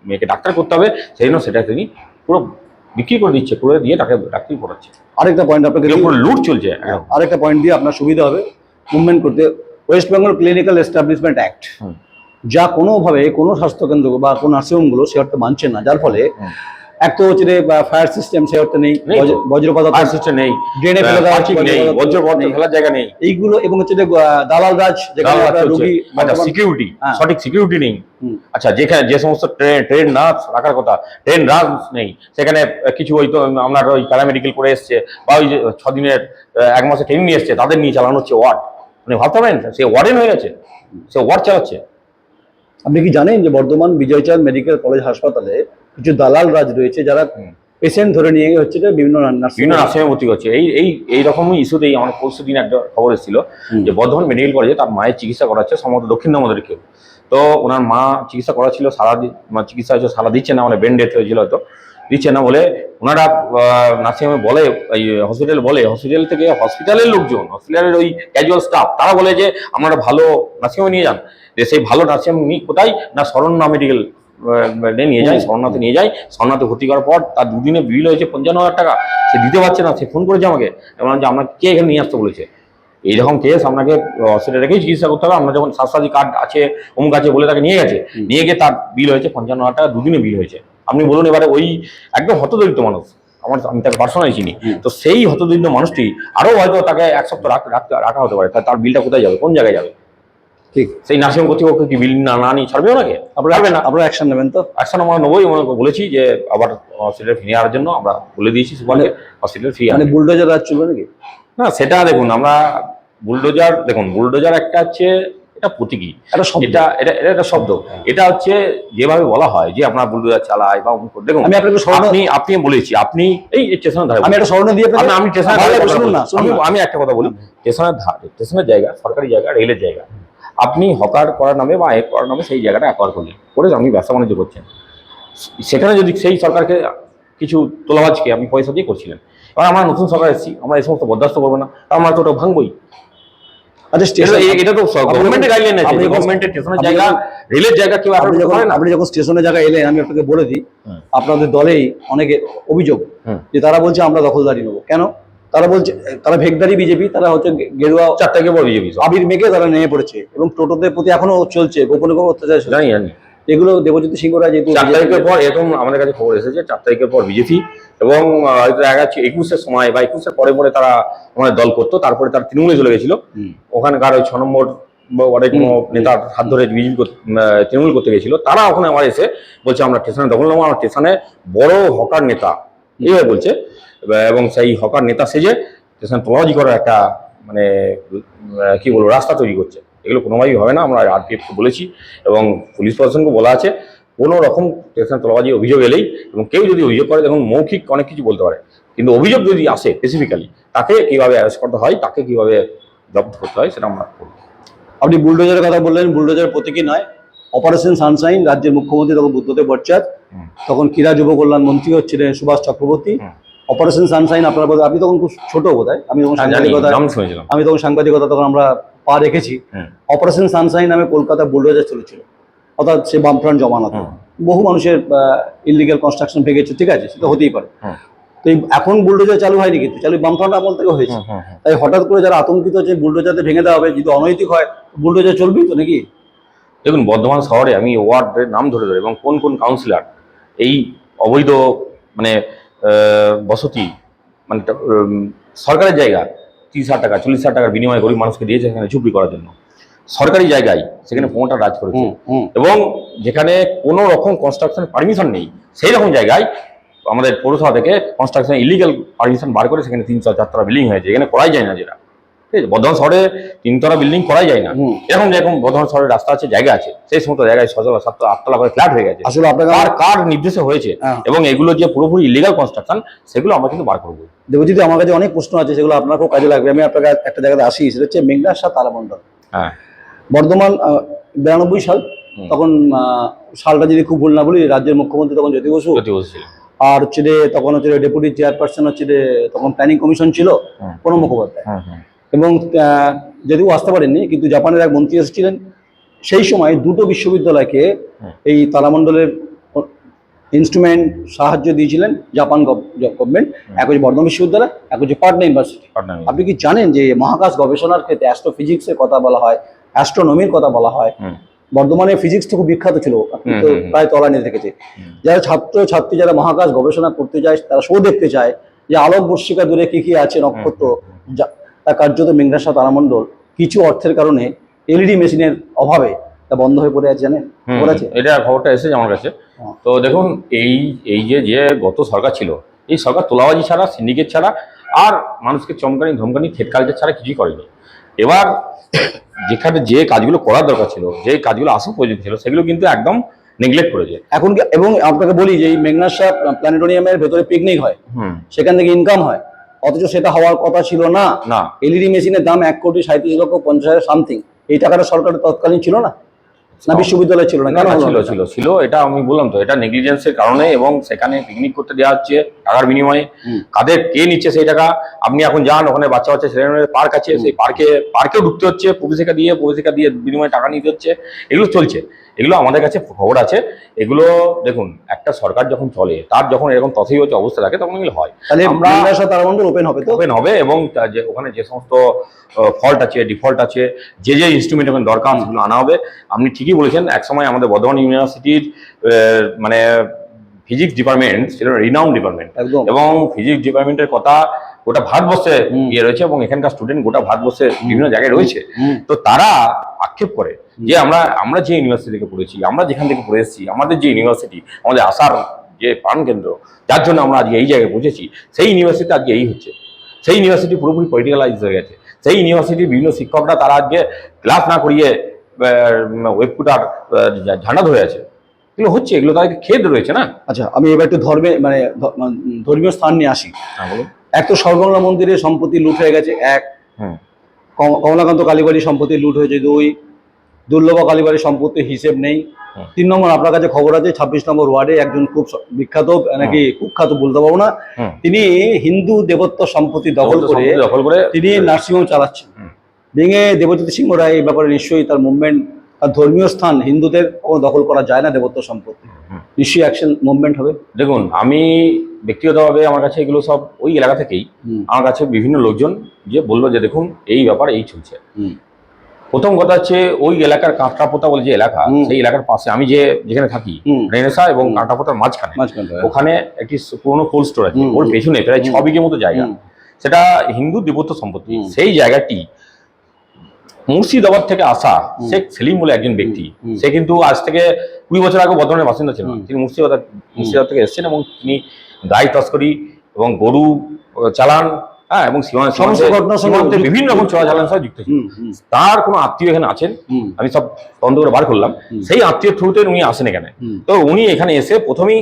মেয়েকে ডাক্তার করতে হবে, সেই জন্য সেটা তিনি পুরো বিক্রি করে দিচ্ছে, করে দিয়ে তাকে ডাক্তারি পড়াচ্ছে। আরেকটা পয়েন্ট আপনাকে পুরো লুট চলছে। আরেকটা পয়েন্ট দিয়ে আপনার সুবিধা হবে মুভমেন্ট করতে। West Bengal clinical establishment act, যা কোনোভাবে কোনো স্বাস্থ্যকেন্দ্র বা কোনো নার্সিংহোমগুলো সে অর্থে মানছে না, যার ফলে এক তো হচ্ছে ফায়ার সিস্টেম সে অর্থে নেই, বজ্রপাত সিস্টেম নেই, ড্রেনে ফেলে দেওয়া হচ্ছে, বজ্রপাত ফেলার জায়গা নেই, এইগুলো। এবং হচ্ছে দালাল রাজ, যেখানে রোগী সিকিউরিটি, সঠিক সিকিউরিটি নেই। আচ্ছা, যেখানে যে সমস্ত ট্রেন নার্স রাখার কথা, ট্রেন নার্স নেই, সেখানে কিছু হয়তো আপনার ওই প্যারামেডিকেল করে এসছে, বা ওই যে 6 দিনের 1 মাসে ট্রেনিং নিয়ে এসছে, তাদের নিয়ে চালানো হচ্ছে ওয়ার্ড। মানে ভাবতে পারেন, সে ওয়ার্ডেন হয়ে গেছে, সে ওয়ার্ড চালাচ্ছে। আপনি কি জানেন যে বর্ধমান বিজয়চাঁদ মেডিকেল কলেজ হাসপাতালে কিছু দালাল রাজ রয়েছে, যারা পেশেন্ট ধরে নিয়ে হচ্ছে বিভিন্ন নার্সিংহোমে ভর্তি করছে। এই রকমই ইস্যুতেই আমার পরশু দিন একটা খবর এসেছিল যে বর্ধমান মেডিকেল কলেজে তার মায়ের চিকিৎসা করাচ্ছে সম্ভবত দক্ষিণ দামোদরের কেউ। তো ওনার মা চিকিৎসা করাচ্ছিল, চিকিৎসা হচ্ছে সারা দিচ্ছে না, মানে ব্রেন ডেথ হয়েছিল, হয়তো দিচ্ছে না বলে ওনারা নার্সিংহোমে বলে, হসপিটাল থেকে হসপিটালের লোকজন, হসপিটালের ওই ক্যাজুয়াল স্টাফ, তারা বলে যে আপনারা ভালো নার্সিংহোমে নিয়ে যান। যে সেই ভালো নার্সিংহোম কোথায় না, শরণ্যা মেডিকেল নিয়ে যায়, শরণাতে নিয়ে যায়। শরণাতে ভর্তি করার পর তার 2 দিনে বিল হয়েছে 55,000 টাকা, সে দিতে পারছে না। সে ফোন করেছে আমাকে, এবং যে আপনাকে কে এখানে নিয়ে আসতে বলেছে, এইরকম কেস আপনাকে হসপিটালে রেখেই চিকিৎসা করতে হবে। আমরা যখন স্বাস্থ্যসাথী কার্ড আছে, অমুক আছে বলে তাকে নিয়ে গেছে, নিয়ে গিয়ে তার বিল হয়েছে 55,000 টাকা, 2 দিনে বিল হয়েছে। আপনি বলুন, এবারে ওই একদম হতদরিদ্র মানুষ, আমি তাকে পার্সোনালি চিনি, তো সেই হতদরিদ্র মানুষটি আরো হয়তো তাকে 1 সপ্তাহ রাখা হতে পারে, তার বিলটা কোথায় যাবে, কোন জায়গায় যাবে? ঠিক, সেই নার্সিংহোম কর্তৃপক্ষ কি বিল না নিয়ে ছাড়বে ওনাকে? আপনারা অ্যাকশন নেবেন তো? অ্যাকশন আমরা নেবই, বলেছি যে আবার হসপিটালে ফিরে আনার জন্য আমরা বলে দিয়েছি সুপারকে, হসপিটালে ফিরে মানে বুলডোজার রাজ চলবে নাকি? না, সেটা দেখুন, আমরা বুলডোজার একটা হচ্ছে এটা প্রতীকী, এটা একটা শব্দ। এটা হচ্ছে যেভাবে বলা হয় যে আপনার বুলডোজার চালায় বা দেখুন, আমি আপনাকে আপনি বলেছি, আপনি এই স্টেশনের ধারে, আমি একটা স্মরণ দিয়ে আমি স্টেশনের ধারে আমি একটা কথা বলি, স্টেশনের জায়গা, সরকারি জায়গা, রেলের জায়গা, আপনি হকার করার নামে বা এক করার নামে সেই জায়গাটা অ্যাকোয়ার করলেন, করে আপনি ব্যবসা বাণিজ্য করছেন। সেখানে যদি সেই সরকারকে কিছু তোলাবাজকে আপনি পয়সা দিয়ে করছিলেন, এবার আমরা নতুন সরকার এসেছি, আমরা এই সমস্ত বরদাস্ত করবো না, আমরা তো ওটা ভাঙবই। এটা তো গভর্নমেন্টের গাইডলাইন আছে, গভর্নমেন্টের স্টেশনের জায়গা, রেলের জায়গা কেউ আপনি যখন স্টেশনের জায়গায় এলেন, আমি আপনাকে বলে দিই, আপনাদের দলেই অনেকে অভিযোগ যে তারা বলছে আমরা দখলদারি নেবো। কেন? তারা বলছে তারা ভেগদারি বিজেপি, তারা হচ্ছে গেরুয়া 4 তারিখে পর বিজেপি আবির মেঘে তারা নেমে পড়েছে, এবং টোটোদের প্রতি এখনো চলছে গোপনে কোনো অত্যাচার। জানি এগুলো দেবজ্যোতি সিংহ রায় যেহেতু 4 তারিখের পর, এরকম আমাদের কাছে খবর এসেছে 4 তারিখের পর বিজেপি, এবং হয়তো 21-এর সময় বা 21-এর পরে তারা আমাদের দল করতো, তারপরে তারা তৃণমূলে চলে গেছিল। ওখানকার ওই 6 নম্বর ওয়ার্ডে কোনো নেতার হাত ধরে বিজেপি তৃণমূল করতে গেছিল, তারা ওখানে আমার এসে বলছে আমরা স্টেশনে দখল নেবো, আমার স্টেশনে বড় হকার নেতা এইভাবে বলছে, এবং সেই হকার নেতা সেজে স্টেশন তোলাবাজি করার একটা মানে কি বলবো রাস্তা তৈরি করছে। এগুলো কোনোভাবেই হবে না, আমরা আরপিএফকে বলেছি এবং পুলিশ প্রশাসনকে বলা আছে, কোনো রকম স্টেশন তোলাবাজি অভিযোগ এলেই, এবং কেউ যদি অভিযোগ করে, দেখুন মৌখিক অনেক কিছু বলতে পারে, কিন্তু অভিযোগ যদি আসে স্পেসিফিক্যালি, তাকে কীভাবে অ্যারেস্ট করতে হয়, তাকে কীভাবে জব্দ করতে হয়, সেটা আমরা করব। আপনি বুলডোজারের কথা বললেন, বুলডোজার প্রতীকী নয়, অপারেশন সানশাইন, রাজ্যের মুখ্যমন্ত্রী তখন বুদ্ধদেব ভট্টাচার্য, তখন ক্রীড়া যুব কল্যাণ মন্ত্রী হচ্ছিলেন সুভাষ চক্রবর্তী। অপারেশন সানশাইন আপনার বোধহয়, আপনি তখন খুব ছোট বোধহয়, আমি তখন সাংবাদিকতা তখন আমরা পা রেখেছি। অপারেশন সানশাইন নামে কলকাতা বুলডোজার চলেছিল, অর্থাৎ সে বামফ্রন্ট জমানাতে বহু মানুষের ইলিগাল কনস্ট্রাকশন ভেঙেছে, ঠিক আছে, সেটা হতেই পারে। তো এখন বুলডোজার চালু হয়নি, কিন্তু চালু বামফ্রন্ট আমল থেকে হয়েছে। তাই হঠাৎ করে যারা আতঙ্কিত যে বুলডোজারতে ভেঙে দেওয়া হবে, যদি অনৈতিক হয় বুলডোজার চলবেই তো নাকি? দেখুন, বর্ধমান শহরে আমি ওয়ার্ডের নাম ধরে এবং কোন কোন কাউন্সিলর এই অবৈধ মানে বসতি মানে সরকারের জায়গা 30,000 টাকা 40,000 টাকার বিনিময়ে গরিব মানুষকে দিয়েছে সেখানে ঝুপড়ি করার জন্য। সরকারি জায়গায় সেখানে প্রমোটার রাজ করেছে, এবং যেখানে কোনো রকম কনস্ট্রাকশন পারমিশন নেই সেই রকম জায়গায় আমাদের পৌরসভা থেকে কনস্ট্রাকশন ইলিগাল পারমিশন বার করে সেখানে 3-4 তলা বিল্ডিং হয়েছে, এখানে করাই যায় না। যেটা ঠিক আছে, বর্ধমান শহরে 3 তলা বিল্ডিং করাই যায় না। যেরকম বর্ধমান শহরের রাস্তা আছে, জায়গা আছে, সেই সমস্ত জায়গায় 6 তলা 7 তলা 8 তলা করে ফ্ল্যাট হয়ে গেছে। আসলে আপনাকে কার নির্দেশে হয়েছে এবং এগুলো যে পুরোপুরি ইলিগাল কনস্ট্রাকশন, সেগুলো আমরা কিন্তু বার করবো। দেবজিৎ, আমার কাছে অনেক প্রশ্ন আছে, সেগুলো আপনার খুব কাজে লাগবে। আমি আপনাকে একটা জায়গাতে আসি, সেটা হচ্ছে মেঘনার সাথে তারামণ্ডল। হ্যাঁ, বর্ধমান 92 সাল, তখন সালটা যদি খুব ভুল না বলি, রাজ্যের মুখ্যমন্ত্রী তখন জ্যোতি বসু, আর হচ্ছে তখন হচ্ছে ডেপুটি চেয়ারপারসন হচ্ছে তখন প্ল্যানিং কমিশন ছিল প্রণব মুখোপাধ্যায়। এবং যদিও আসতে পারেননি, কিন্তু জাপানের এক মন্ত্রী এসেছিলেন। সেই সময় দুটো বিশ্ববিদ্যালয়কে এই তারামণ্ডলের ইনস্ট্রুমেন্ট সাহায্য দিয়েছিলেন জাপান গভর্নমেন্ট। এক হচ্ছে বর্ধমান বিশ্ববিদ্যালয়, এক হচ্ছে পাটনা ইউনিভার্সিটি। আপনি কি জানেন যে মহাকাশ গবেষণার ক্ষেত্রে অ্যাস্ট্রোফিজিক্সের কথা বলা হয়, অ্যাস্ট্রোনমির কথা বলা হয়? বর্ধমানে ফিজিক্সটা খুব বিখ্যাত ছিল, তো প্রায় তলানিতে থেকেছে। যারা ছাত্রী যারা মহাকাশ গবেষণা করতে যায়, তারা শো দেখতে চায় যে আলোক বর্ষিকা দূরে কি কি আছে নক্ষত্র, তা কার্যত মেঘনার সাথে তারামণ্ডল কিছু অর্থের কারণে এলইডি মেশিনের অভাবে তা বন্ধ হয়ে পড়ে আছে। জানেন এটা খবরটা এসেছে আমার কাছে। তো দেখুন, এই যে গত সরকার ছিল, এই সরকার তোলাবাজি ছাড়া, সিন্ডিকেট ছাড়া, আর মানুষকে চমকানি ধমকানি থ্রেট কালচার ছাড়া কিছুই করেনি। এবার যেখানে যে কাজগুলো করার দরকার ছিল, যে কাজগুলো আসল প্রয়োজন ছিল, সেগুলো কিন্তু একদম নেগলেক্ট করেছে এখন। এবং আপনাকে বলি যে এই মেঘনার সাথে প্ল্যানেটোরিয়ামের ভেতরে পিকনিক হয়, সেখান থেকে ইনকাম হয়, অথচ সেটা হওয়ার কথা ছিল না। এলইডি মেশিনের দাম 1,37,50,000 সামথিং। এই টাকাটা সরকারের তৎকালীন ছিল না, না বিশ্ববিদ্যালয় ছিল না? কেন ছিল এটা আমি বললাম তো, এটা নেগলিজেন্সের কারণে। এবং সেখানে পিকনিক করতে দেওয়া হচ্ছে টাকার বিনিময়ে। কে নিচ্ছে সেই টাকা? আপনি এখন যান, ওখানে বাচ্চা ছেলেমেয়েদের পার্ক আছে, সেই পার্কেও ঢুকতে হচ্ছে, প্রবেশিকা দিয়ে বিনিময়ে টাকা নিতে হচ্ছে। এগুলো চলছে, এগুলো আমাদের কাছে খবর আছে। এগুলো দেখুন, একটা সরকার যখন চলে, তার যখন এরকম তথ্যগত অবস্থা থাকে, তখন এগুলো হয়। তাহলে আমরা তারামণ্ডল ওপেন হবে, এবং ওখানে যে সমস্ত ফল্ট আছে, ডিফল্ট আছে, যে ইনস্ট্রুমেন্ট এখন দরকার, সেগুলো আনা হবে। আপনি ঠিকই বলেছেন, একসময় আমাদের বর্ধমান ইউনিভার্সিটির মানে ফিজিক্স ডিপার্টমেন্ট ছিল রিনাউন্ড ডিপার্টমেন্ট, এবং ফিজিক্স ডিপার্টমেন্টের কথা গোটা ভারতবর্ষে রয়েছে, এবং এখানকার স্টুডেন্ট গোটা ভারতবর্ষের বিভিন্ন জায়গায় রয়েছে। তো তারা আক্ষেপ করে যে আমরা যে ইউনিভার্সিটি থেকে পড়েছি, আমরা যেখান থেকে পড়ে এসেছি, আমাদের যে ইউনিভার্সিটি, আমাদের আসার যে প্রাণকেন্দ্র, যার জন্য আমরা আজকে এই জায়গায় পৌঁছেছি, সেই ইউনিভার্সিটি আজকে এই হচ্ছে। সেই ইউনিভার্সিটি পুরোপুরি পলিটিক্যালাইজ হয়ে গেছে। সেই ইউনিভার্সিটির বিভিন্ন শিক্ষকরা তারা আজকে ক্লাস না করিয়ে ওয়েবকুটার ঝান্ডা ধরে আছে। এগুলো হচ্ছে, এগুলো তাদেরকে খেদ রয়েছে না। আচ্ছা, আমি এবার একটু ধর্মীয় স্থান নিয়ে আসি। এক তো সর্বমঙ্গলা মন্দিরের সম্পত্তি লুট হয়ে গেছে, এক কমলাকান্ত কালীবাড়ির সম্পত্তি লুট হয়েছে, 2 দুর্লভ কালীবাড়ির সম্পত্তির হিসেব নেই। 3 নম্বর, আপনার কাছে খবর আছে 26 নম্বর ওয়ার্ডে একজন খুব বিখ্যাত, নাকি কুখ্যাত বলতে পারবো না, তিনি হিন্দু দেবত্ব সম্পত্তি দখল করে তিনি নার্সিংহোম চালাচ্ছেন। ভেঙে দেবজ্যোতি সিংহ রায় এই ব্যাপারে নিশ্চয়ই তার মুভমেন্ট, আর ধর্মীয় স্থান হিন্দুদের দখল করা যায় না, দেবত্ব সম্পত্তি, নিশ্চয়ই অ্যাকশন মুভমেন্ট হবে। দেখুন, আমি ব্যক্তিগতভাবে আমার কাছে এগুলো সব ওই এলাকা থেকেই আমার কাছে বিভিন্ন লোকজন যে বললো যে দেখুন এই ব্যাপার এই চলছে। প্রথম কথা হচ্ছে, ওই এলাকার কাঁকড়াপোতা বলে যে এলাকা, সেই এলাকার পাশে আমি যেখানে থাকি, রেনেসা এবং কাঁকড়াপোতার মাঝখানে ওখানে একটি পুরোনো কোল্ড স্টোর আছে। ওর পেছনে প্রায় 6 বিঘের মতো জায়গা, সেটা হিন্দু দেবত্ব সম্পত্তি। সেই জায়গাটি মুর্শিদাবাদ থেকে আসা শেখ সেলিম বলে একজন ব্যক্তি, সে কিন্তু আজ থেকে 20 বছর আগে বর্ধমানের বাসিন্দা ছিলেন। তিনি মুর্শিদাবাদ থেকে এসেছেন, এবং তিনি গাই তস্করি এবং গরু চালান, এবং সীমান্তে বিভিন্ন রকম চোরাচালানের সাথে যুক্ত ছিলেন। তার কোনো আত্মীয় এখানে আছেন, আমি সব তদন্ত করে বার করলাম। সেই আত্মীয় থ্রুতে উনি আসেন এখানে। তো উনি এখানে এসে প্রথমেই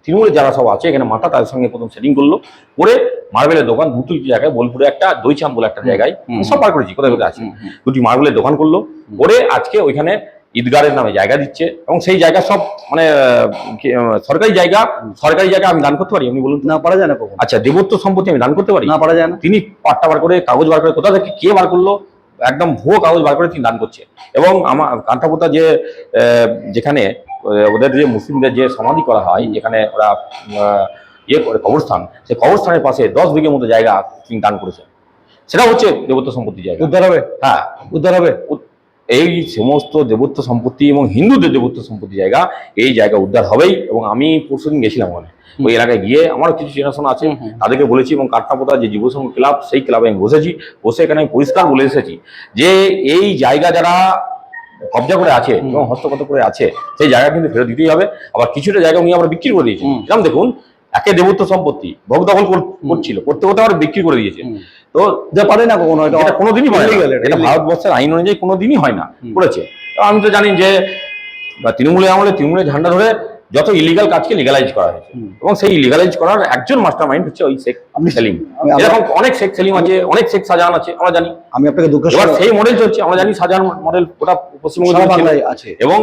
তৃণমূলের যারা সব আছে এখানে মাথা, তাদের সঙ্গে প্রথম সেটিং করলো, করে মার্বেলের দোকান 2টি জায়গায়, বোলপুরে একটা, দইচাম বলে একটা জায়গায়, সব বার করেছি কোথায় কোথায় আছে, 2টি মার্বেলের দোকান করলো, করে আজকে ওইখানে ঈদগাহের নামে জায়গা দিচ্ছে। এবং সেই জায়গা সব মানে সরকারি জায়গা আমি দান করতে পারি? আপনি বলুন। না, পারা যায় না। আচ্ছা, দেবত্ব সম্পত্তি আমি দান করতে পারি? না, পারা যায় না। তিনি পাট্টা বার করে, কাগজ বার করে, কোথা থেকে কে বার করলো, একদম ভুয়ো কাগজ বার করে তিনি দান করছে। এবং আমার কাঁঠাপোতা যেখানে ওদের যে মুসলিমদের যে সমাধি করা হয়, যেখানে ওরা করে কবরস্থান, সেই কবরস্থানের পাশে 10 বিঘের মতো জায়গা তিনি দান করেছেন। সেটা হচ্ছে দেবত্ব সম্পত্তি জায়গা। উদ্ধার হবে? হ্যাঁ, উদ্ধার হবে। এই সমস্ত দেবত্ব সম্পত্তি এবং হিন্দুদের দেবত্ব সম্পত্তি জায়গা, এই জায়গা উদ্ধার হবেই। এবং আমি পরশুদিন গেছিলাম ওখানে, ওই এলাকায় গিয়ে আমারও কিছু চেনাশোনা আছে, তাদেরকে বলেছি। এবং কাটনাপোতা যে যুব সংঘ ক্লাব, সেই ক্লাবে আমি বসে এখানে আমি পরিষ্কার বলে এসেছি যে এই জায়গা যারা কবজা করে আছে এবং হস্তগত করে আছে, সেই জায়গা কিন্তু ফেরত দিতেই হবে। আবার কিছুটা জায়গা উনি আমরা বিক্রি করে দিয়েছি। যেমন দেখুন, একে দেবত্ব সম্পত্তি ভোগ দখল করছিল, করতে করতে আমরা বিক্রি করে দিয়েছে। তো যা পারে না কখনো, এটা কোনোদিনই হয় না, illegal, এটা ভারতবর্ষের আইন অনুযায়ী কোনোদিনই হয় না, করেছে। তো আমি তো জানি যে তৃণমূলের আমলে তৃণমূলের ঝান্ডা ধরে যত ইলিগাল কাজকে লিগালাইজ করা হয়েছে, এবং সেই লিগালাইজ করার একজন মাস্টার মাইন্ড হচ্ছে ওই শেখ সেলিম। এরকম অনেক শেখ সেলিম আছে, অনেক শেখ শাহজাহান আছে, আমরা জানি। আমি আপনাকে দুঃখ, এবার সেই মডেল চলছে, আমরা জানি শাহজাহান মডেল ওটা পশ্চিমবঙ্গে আছে। এবং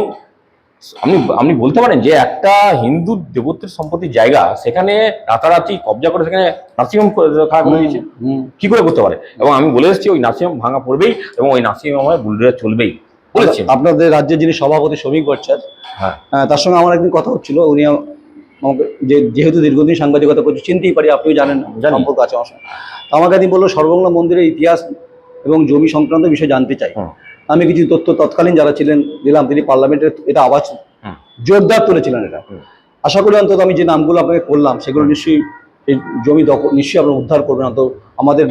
আপনি বলতে পারেন যে একটা হিন্দু দেবত্বের সম্পত্তির জায়গা, সেখানে রাতারাতি কবজা করে সেখানে নার্সিংহোম খাড়া করে দিয়েছে, কি করে করতে পারে? এবং আমি বলে এসেছি ওই নার্সিংহোম ভাঙা পড়বেই, এবং ওই নার্সিংহোমে বুলডোজার চলবেই বলেছি। আপনাদের রাজ্যের যিনি সভাপতি শ্রমিক ভট্টাচার্য, হ্যাঁ, তার সঙ্গে আমার একদিন কথা হচ্ছিল। উনি আমাকে, যেহেতু দীর্ঘদিন সাংবাদিকতা করছি, চিনতেই পারি, আপনিও জানেন, সম্পর্ক আছে আমার সঙ্গে। আমাকে একদিন বললো সর্বমঙ্গলা মন্দিরের ইতিহাস এবং জমি সংক্রান্ত বিষয় জানতে চাই। আমি কিছু তথ্য তৎকালীন যারা ছিলেন দিলাম, তিনি পার্লামেন্টের এটা আওয়াজ জোরদার তুলেছিলেন। এটা আশা করি অন্তত আমি যে নামগুলো আপনাকে করলাম, সেগুলো নিশ্চয়ই এই জমি দখল নিশ্চয়ই আপনারা উদ্ধার করবেন। অন্তত আমাদের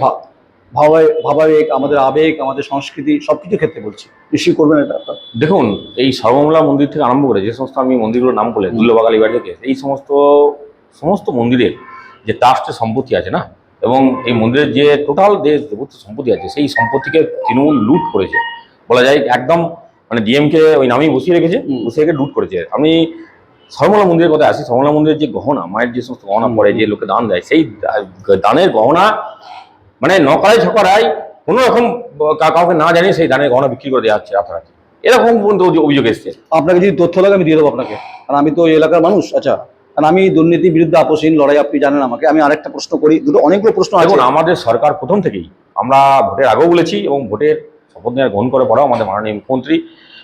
ভাবাবেগ, আমাদের আবেগ, আমাদের সংস্কৃতি সবকিছু ক্ষেত্রে বলছি, নিশ্চয়ই করবেন এটা আপনারা। দেখুন, এই সর্বমঙ্গলা মন্দির থেকে আরম্ভ করে যে সমস্ত আমি মন্দিরগুলোর নাম বলে, দুল্লবাগালি বাড়ি থেকে, এই সমস্ত মন্দিরের যে ট্রাস্টের সম্পত্তি আছে না, এবং এই মন্দিরের যে টোটাল যে দেবত্ব সম্পত্তি আছে, সেই সম্পত্তিকে তৃণমূল লুট করেছে বলা যায়। একদম মানে ডিএমকে ওই নামেই বসিয়ে রেখেছে, বসিয়ে রেখে লুট করেছে। আমি সর্বমঙ্গলা মন্দিরের কথা আসি। সর্বমঙ্গলা মন্দিরের যে গহনা, মায়ের যে সমস্ত গহনা পরে যে লোকে দান দেয়, সেই দানের গহনা মানে নকরাই ছকরাই কোনো রকম কাউকে না জানিয়ে সেই দানের গহনা বিক্রি করে দেওয়া হচ্ছে রাতারাতি, এরকম পর্যন্ত অভিযোগ এসছে। আপনাকে যদি তথ্য লাগে আমি দিয়ে দেবো আপনাকে, কারণ আমি তো ওই এলাকার মানুষ। আচ্ছা, কারণ আমি দুর্নীতির বিরুদ্ধে আপোষহীন লড়াই, আপনি জানেন আমাকে। আমি আরেকটা প্রশ্ন করি, অনেকগুলো প্রশ্ন আছে। আমাদের সরকার প্রথম থেকেই, আমরা ভোটের আগেও বলেছি এবং ভোটের শপথ নেওয়ার গ্রহণ করে পড়াও আমাদের মাননীয় মুখ্যমন্ত্রী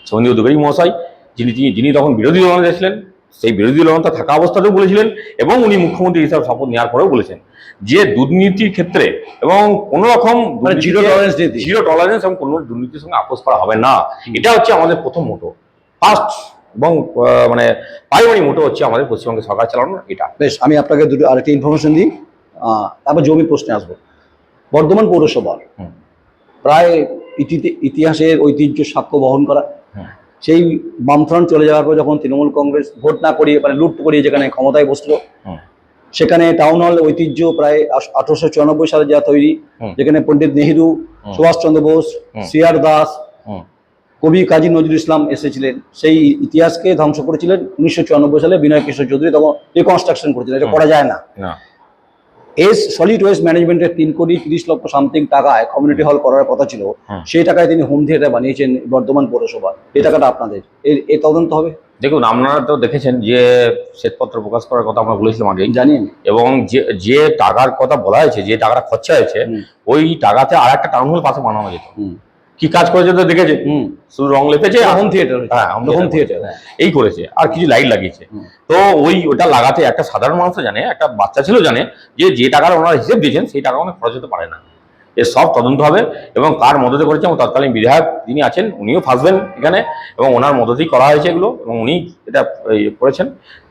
শুভেন্দু অধিকারী মহাশয়, যিনি তখন বিরোধী দলনেতা ছিলেন, সেই বিরোধী দলনেতা থাকা অবস্থাতেও বলেছিলেন, এবং উনি মুখ্যমন্ত্রী হিসাবে শপথ নেওয়ার পরেও বলেছেন যে দুর্নীতির ক্ষেত্রে এবং কোনো রকম জিরো টলারেন্স এবং কোনো দুর্নীতির সঙ্গে আপোষ করা হবে না। এটা হচ্ছে আমাদের প্রথম মোটো, ফার্স্ট এবং মানে প্রাইমারি মোটো হচ্ছে আমাদের পশ্চিমবঙ্গের সরকার চালানোর। এটা বেশ, আমি আপনাকে দুটো আরেকটা ইনফরমেশন দিই, তারপর জমি প্রশ্নে আসবো। বর্ধমান পৌরসভার প্রায় ইতিহাসের ঐতিহ্য সাক্ষ্য বহন করা, সেই বামফ্রন্ট চলে যাওয়ার পর যখন তৃণমূল কংগ্রেস ভোট না করিয়ে, মানে লুট করিয়ে যেখানে ক্ষমতায় বসলো, সেখানে টাউন হল ঐতিহ্য প্রায় 1894 সালে যা তৈরি, যেখানে পণ্ডিত নেহেরু, সুভাষচন্দ্র বোস, সিআর দাস, কবি কাজী নজরুল ইসলাম এসেছিলেন। সেই ইতিহাসকে ধ্বংস করেছিলেন 1994 সালে বিনয় কিশোর চৌধুরী, তখন রিকনস্ট্রাকশন করেছিলেন। এটা করা যায় না। সলিড ওয়েস্ট ম্যানেজমেন্টের 3,30,00,000 সামথিং টাকায় কমিউনিটি হল করার কথা ছিল, সেই টাকায় তিনি হোম থিয়েটার বানিয়েছেন বর্ধমান পৌরসভা। এই টাকাটা আপনাদের, এই তদন্ত হবে। দেখুন, আপনারা তো দেখেছেন যে শ্বেতপত্র প্রকাশ করার কথা আমরা বলেছিলাম আগে, জানেন, এবং যে টাকার কথা বলা হয়েছে, যে টাকাটা খরচা হয়েছে, ওই টাকাতে আর একটা টাউন হল পাশে বানানো যেত। কি কাজ করেছে তো দেখেছে, শুধু রং লেপেছে, হোম থিয়েটার, হ্যাঁ হোম থিয়েটার এই করেছে, আর কিছু লাইট লাগিয়েছে। তো ওটা লাগাতে একটা সাধারণ মানুষ জানে, একটা বাচ্চা ছেলেও জানে যে টাকার ওনারা হিসেব দিয়েছেন, সেই টাকা অনেক খরচ হতে পারে না। এর সব তদন্ত হবে, এবং কার মদতে করেছে, এবং তৎকালীন বিধায়ক যিনি আছেন উনিও ফাঁসবেন এখানে, এবং ওনার মদতেই করা হয়েছে এগুলো, এবং উনি এটা করেছেন।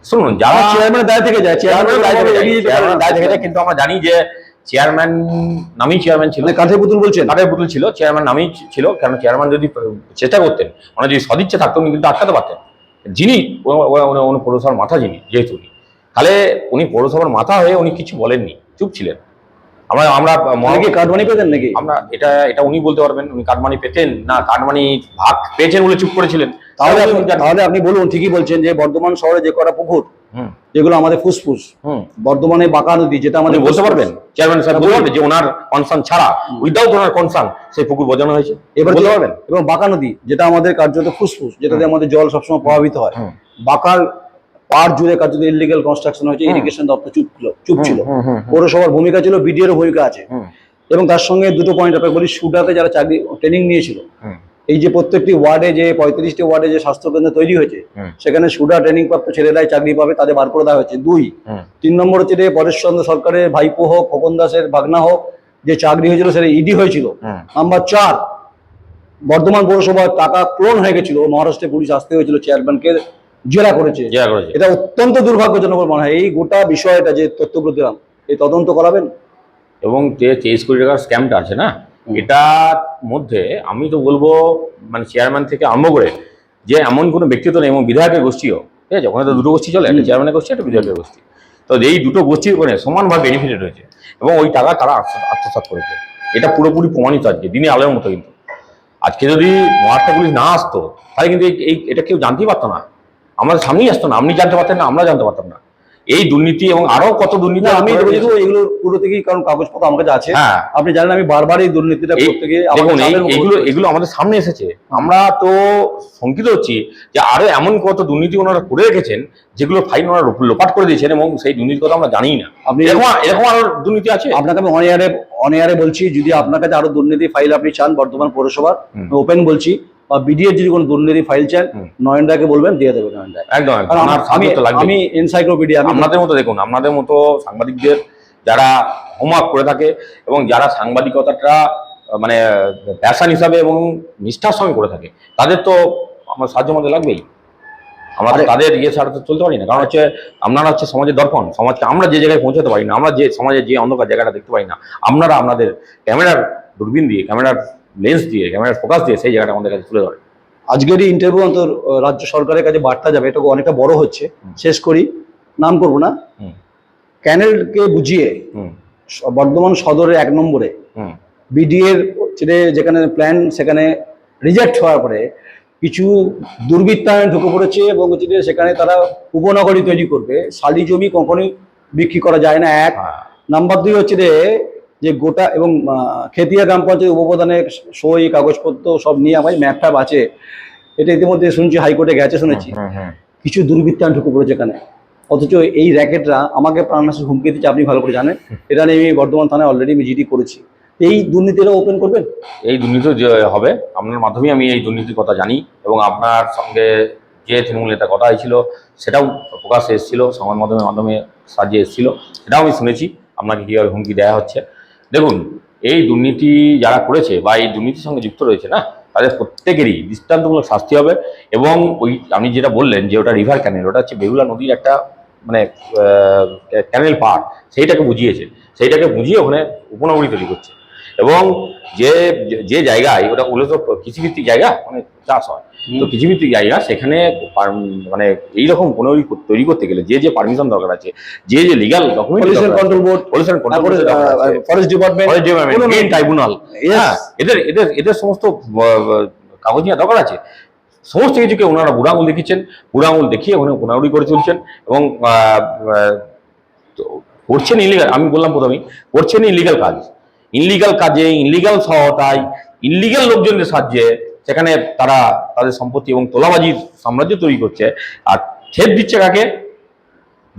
শুনুন, যারা চেয়ারম্যানের দায় থেকে যায়, চেয়ারম্যানের দায় থেকে যায়, কিন্তু আমরা জানি যে চেয়ারম্যান নামেই চেয়ারম্যান ছিল, কাঠের পুতুল বলছেন, কাঠের পুতুল ছিল, চেয়ারম্যান নামেই ছিল। কেন চেয়ারম্যান যদি চেষ্টা করতেন, মানে যদি সদিচ্ছা থাকতো, উনি কিন্তু আটকাতে পারতেন। যিনি পৌরসভার মাথা, যেহেতু তাহলে উনি পৌরসভার মাথা হয়ে উনি কিছু বলেননি, চুপ ছিলেন। আমরা কাটমানি পেতেন নাকি, আমরা এটা উনি বলতে পারবেন, উনি কাটমানি পেতেন না কাটমানি ভাগ পেয়েছেন বলে চুপ করেছিলেন। তাহলে আপনি বলুন, ঠিকই বলছেন যে বর্ধমান শহরে যে কটা পুকুর, যেগুলো আমাদের ফুসফুস, বর্ধমানে বাঁকা নদী, যেটা আমাদের বলতে পারবেন, চেয়ারম্যান সাহেব বলতে পারবেন যে ওনার কনসার্ন ছাড়া, উইদাউট ওনার কনসার্ন সেই পুকুর বোঝানো হয়েছে, এবার বলতে পারবেন। এবং বাঁকা নদী, যেটা আমাদের কার্যত ফুসফুস, যেটাতে আমাদের জল সবসময় প্রভাবিত হয়, বাঁকার পার জুড়ে কার্যত ইলিগাল কনস্ট্রাকশন হয়েছে, ইরিগেশন দপ্তর চুপ ছিল। পৌরসভার ভূমিকা ছিল, বিডিওর ভূমিকা আছে। এবং তার সঙ্গে দুটো পয়েন্ট আপনাকে বলি, সুডাতে যারা চাকরি ট্রেনিং নিয়েছিল, এই যে প্রত্যেকটি ওয়ার্ডে, যে 35টি ওয়ার্ডে যে স্বাস্থ্যকেন্দ্র তৈরি হয়েছে, সেখানে সুডা ট্রেনিং প্রাপ্ত ছেলেরাই চাকরি পাবে, তাদের বার করে দেওয়া হয়েছে। 2, 3 নম্বর হচ্ছে যে পরেশচন্দ্র সরকারের ভাইপো হোক, খোকন দাসের ভাগনা হোক, যে চাকরি হয়েছিল সেটা ইডি হয়েছিল। নাম্বার 4, বর্ধমান পৌরসভার টাকা ক্লোন হয়ে গেছিল, মহারাষ্ট্রে পুলিশ আসতে হয়েছিল, চেয়ারম্যানকে জেরা করেছে। জেরা করেছে। এটা অত্যন্ত দুর্ভাগ্যজনক মনে হয়। এই গোটা বিষয়টা যে তথ্যগুলো দিলাম, এই তদন্ত করাবেন। এবং যে 23 কোটি টাকার স্ক্যামটা আছে না, এটার মধ্যে আমি তো বলবো মানে চেয়ারম্যান থেকে আরম্ভ করে যে এমন কোনো ব্যক্তিত্ব নেই, এবং বিধায়কের গোষ্ঠীও, ঠিক আছে, ওখানে তো দুটো গোষ্ঠী চলে, একটা চেয়ারম্যানের গোষ্ঠী, একটা বিধায়কের গোষ্ঠী। তো এই দুটো গোষ্ঠীর ওখানে সমানভাবে বেনিফিটেড হয়েছে, এবং ওই টাকা তারা আত্মসাৎ করেছে। এটা পুরোপুরি প্রমাণিত আজকে দিনে আলোর মতো। কিন্তু আজকে যদি মহারাষ্ট্র পুলিশ না আসতো, তাহলে কিন্তু এটা কেউ জানতেই পারতো না, আমাদের সামনেই আসতো না, আপনি জানতে পারতেন না, আমরা জানতে পারতাম না এই দুর্নীতি এবং আরো কত দুর্নীতি। আমি এগুলো পুরো থেকেই, কারণ কাগজপত্র আমার কাছে আছে। হ্যাঁ, আপনি জানেন আমি বারবার এই দুর্নীতিটা করতে গিয়ে এগুলো আমাদের সামনে এসেছে। আমরা তো শঙ্কিত হচ্ছি যে আরো এমন কত দুর্নীতি ওনারা করে রেখেছেন, যেগুলো ফাইন ওনারা লোপাট করে দিয়েছেন, এবং সেই দুর্নীতির কথা আমরা জানি না। আপনি এরকম আরো দুর্নীতি আছে। আপনাকে আমি অন-এয়ারে বলছি, যদি আপনার কাছে আরো দুর্নীতি ফাইল আপনি চান বর্ধমান পৌরসভার, ওপেন বলছি, বা বিডিএর যদি কোনো দুর্নীতি ফাইল চান, নয়নদাকে বলবেন, দিয়ে দেবে নয়নদা। একদম। আমি এনসাইক্লোপিডিয়া। আপনাদের মতো দেখুন, আপনাদের মতো সাংবাদিকদের যারা হোমওয়ার্ক করে থাকে, এবং যারা সাংবাদিকতাটা মানে প্যাশন হিসাবে এবং নিষ্ঠার সঙ্গে করে থাকে, তাদের তো আমার সাহায্য মধ্যে লাগবেই। আমরা তাদের ইয়ে ছাড়া তো চলতে পারি না। কারণ হচ্ছে আপনারা হচ্ছে সমাজের দর্পণ, সমাজকে আমরা যে জায়গায় পৌঁছাতে পারি না, আমরা যে সমাজের যে অন্ধকার জায়গাটা দেখতে পারি না, আপনারা আপনাদের ক্যামেরার দূরবীন দিয়ে, ক্যামেরার লেন্স দিয়ে, ক্যামেরার ফোকাস দিয়ে সেই জায়গাটা আমাদের কাছে তুলে ধরে। আজকের এই ইন্টারভিউ অন্তর রাজ্য সরকারের কাছে বার্তা যাবে, এটা অনেকটা বড় হচ্ছে। শেষ করি, নাম করবো না, ক্যানেলকে বুঝিয়ে বর্ধমান সদরের 1 নম্বরে বিডিএর যেখানে প্ল্যান, সেখানে রিজেক্ট হওয়ার পরে কিছু দুর্বৃত্তায়ন ঢুকে পড়েছে, এবং সেখানে তারা উপনগরী তৈরি করবে। শালি জমি কখনোই বিক্রি করা যায় না, 1 নাম্বার 2 হচ্ছে যে গোটা, এবং খেতিয়া গ্রাম পঞ্চায়েত উপপ্রধানের সই কাগজপত্র সব নিয়ে আমার ম্যাপ ট্যাপ আছে। এটা ইতিমধ্যে শুনছি হাইকোর্টে গেছে, শুনেছি। কিছু দুর্বৃত্তায়ন ঢুকে পড়েছে এখানে, অথচ এই র্যাকেটরা আমাকে প্রাণনাশের হুমকি দিচ্ছে, আপনি ভালো করে জানেন। এটা নিয়ে আমি বর্ধমান থানায় অলরেডি আমি জিডি করেছি। এই দুর্নীতিটা ওপেন করবেন। এই দুর্নীতি হবে, আপনার মাধ্যমে আমি এই দুর্নীতির কথা জানি, এবং আপনার সঙ্গে যে তৃণমূল নেতা কথা হয়েছিল সেটাও প্রকাশ্যে এসেছিল, সংবাদ মাধ্যমের মাধ্যমে সাজিয়ে এসেছিল, সেটাও আমি শুনেছি আপনাকে কীভাবে হুমকি দেওয়া হচ্ছে। দেখুন, এই দুর্নীতি যারা করেছে বা এই দুর্নীতির সঙ্গে যুক্ত রয়েছে না, তাদের প্রত্যেকেরই দৃষ্টান্তমূলক শাস্তি হবে। এবং ওই আপনি যেটা বললেন যে ওটা রিভার ক্যানেল, ওটা হচ্ছে বেহুলা নদীর একটা মানে ক্যানেল পার, সেইটাকে বুঝিয়ে ওখানে উপনগরী তৈরি করছে। এবং যে জায়গায় ওটা ওগুলো তো কৃষিভিত্তিক জায়গা, মানে চাষ হয়, তো কৃষিভিত্তিক জায়গা, সেখানে মানে এইরকম উপনগরী তৈরি করতে গেলে যে পারমিশন দরকার আছে, যে legal document, pollution control board, forest department, tribunal, এদের সমস্ত কাগজ নিয়ে দরকার আছে। সমস্ত কিছুকে ওনারা বুড়া আঙুল দেখিয়েছেন, বুড়া আঙুল দেখিয়ে ওখানে উপনগরী করে চলছেন, এবং করছেন ইলিগাল। আমি বললাম প্রথমেই, করছেন ইলিগাল কাজে, ইনলিগাল সহায়তায়, ইনলিগাল লোকজনদের সাহায্যে সেখানে তারা তাদের সম্পত্তি এবং তোলাবাজির সাম্রাজ্য তৈরি করছে। আর ছেদ দিচ্ছে কাকে?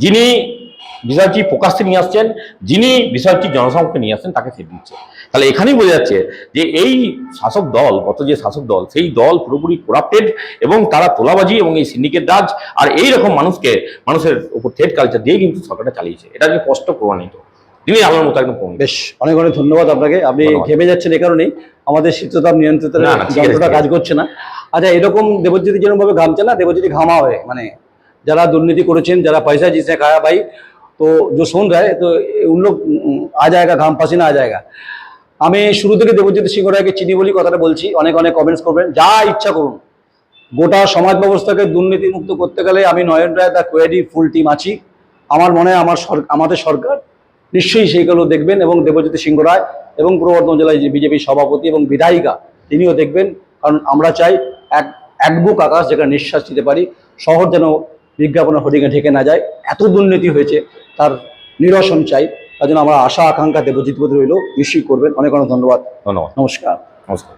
যিনি বিষয়টি প্রকাশ্যে নিয়ে আসছেন, যিনি বিষয়টি জনসমক্ষে নিয়ে আসছেন, তাকে ছেদ দিচ্ছে। তাহলে এখানেই বোঝা যাচ্ছে যে এই শাসক দল, গত যে শাসক দল, সেই দল পুরোপুরি করাপ্টেড, এবং তারা তোলাবাজি এবং এই সিন্ডিকেট রাজ আর এইরকম মানুষের উপর থ্রেট কালচার দিয়ে কিন্তু সরকারটা চালিয়েছে। এটা যে স্পষ্ট প্রমাণিত, তিনি আলোর মতো একদম প্রমাণিত। বেশ, অনেক অনেক ধন্যবাদ আপনাকে। আপনি ঘেমে যাচ্ছেন, এ কারণেই আমাদের শীততাপ নিয়ন্ত্রিত যন্ত্রটা কাজ করছে না। আচ্ছা, এরকম দেবজ্যোতি যেরকম ভাবে ঘামছে না, দেবজ্যোতি ঘামা হয়, মানে যারা দুর্নীতি করেছেন, যারা পয়সা জিসে খায়া ভাই, তো जो सुन रहा है तो उन लोग आ जाएगा, घाम पसीना आ जाएगा। আমি শুরু থেকে দেবজ্যোতি সিংহ রায়কে চিনি বলি কথাটা বলছি। অনেক অনেক কমেন্টস করবেন, যা ইচ্ছা করুন। গোটা সমাজ ব্যবস্থাকে দুর্নীতি মুক্ত করতে গেলে আমি নয়ন রায় দা কোয়েডি ফুল টিম আছি। আমার মনে হয় আমাদের সরকার নিশ্চয়ই সেইগুলো দেখবেন, এবং দেবজ্যোতি সিংহ রায় এবং পূর্ব বর্ধমান জেলায় যে বিজেপি সভাপতি এবং বিধায়িকা, তিনিও দেখবেন। কারণ আমরা চাই এক বুক আকাশ যেখানে নিঃশ্বাস নিতে পারি। শহর যেন বিজ্ঞাপনের হোর্ডিংয়ে ঢেকে না যায়। এত দুর্নীতি হয়েছে, তার নিরসন চাই। তার জন্য আমরা আশা আকাঙ্ক্ষা দেবজিৎ রইল, নিশ্চয়ই করবেন। অনেক অনেক ধন্যবাদ। ধন্যবাদ। নমস্কার। নমস্কার।